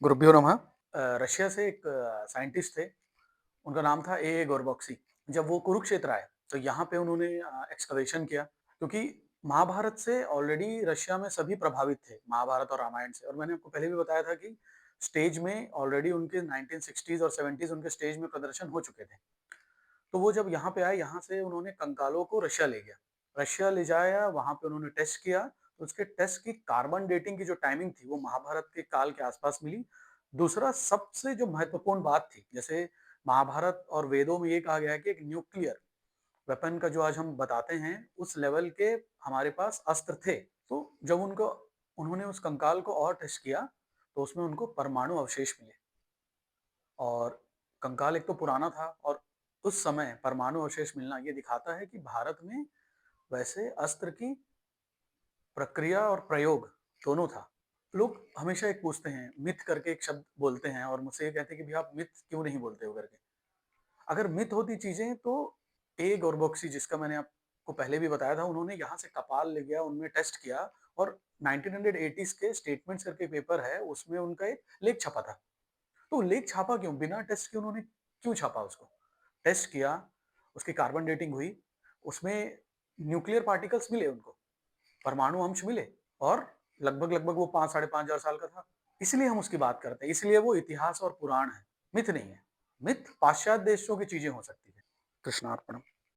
गुरुभ्यो नमः। रशिया से एक साइंटिस्ट थे, उनका नाम था ए. गोरबॉक्सी। जब वो कुरुक्षेत्र आए, तो यहाँ पे उन्होंने एक्सकवेशन किया, क्योंकि महाभारत से ऑलरेडी रशिया में सभी प्रभावित थे, महाभारत और रामायण से। और मैंने आपको पहले भी बताया था कि स्टेज में ऑलरेडी उनके 1960s और 70s उनके स्टेज में प्रदर्शन हो चुके थे। तो वो जब यहाँ पे आए, यहाँ से उन्होंने कंकालों को रशिया ले गया। रशिया ले जाया, वहाँ पे उन्होंने टेस्ट किया, तो उसके टेस्ट की कार्बन डेटिंग की जो टाइमिंग थी, वो महाभारत के काल के आसपास मिली। दूसरा सबसे जो महत्वपूर्ण बात थी, जैसे महाभारत और वेदों में ये कहा गया है कि एक न्यूक्लियर वेपन का जो आज हम बताते हैं, उस लेवल के हमारे पास अस्त्र थे। तो जब उन्होंने उस कंकाल को और टेस्ट किया, तो उसमें उनको परमाणु अवशेष मिले। और कंकाल एक तो पुराना था, और उस समय परमाणु अवशेष मिलना ये दिखाता है कि भारत में वैसे अस्त्र की प्रक्रिया और प्रयोग दोनों था। लोग हमेशा एक पूछते हैं, मिथ करके एक शब्द बोलते हैं, और मुझसे ये कहते हैं कि भैया आप मिथ क्यों नहीं बोलते हो करके। अगर मिथ होती चीजें तो ए गोरबोक्सी, जिसका मैंने आपको पहले भी बताया था, उन्होंने यहाँ से कपाल ले गया, उनमें टेस्ट किया, और 1980s के स्टेटमेंट्स करके पेपर है, उसमें उनका एक लेख छपा था। तो लेख छापा क्यों, बिना टेस्ट के उन्होंने क्यों छापा उसको? टेस्ट किया, उसकी कार्बन डेटिंग हुई, उसमें न्यूक्लियर पार्टिकल्स मिले उनको, परमाणु अंश मिले, और लगभग-लगभग वो 5 साढ़े 5 हज़ार साल का था। इसलिए हम उसकी बात करते हैं, इसलिए वो इतिहास और पुराण है, मिथ नहीं है। मिथ पाश्चात्य देशों की चीजें हो सकती है। कृष्णार्पणम।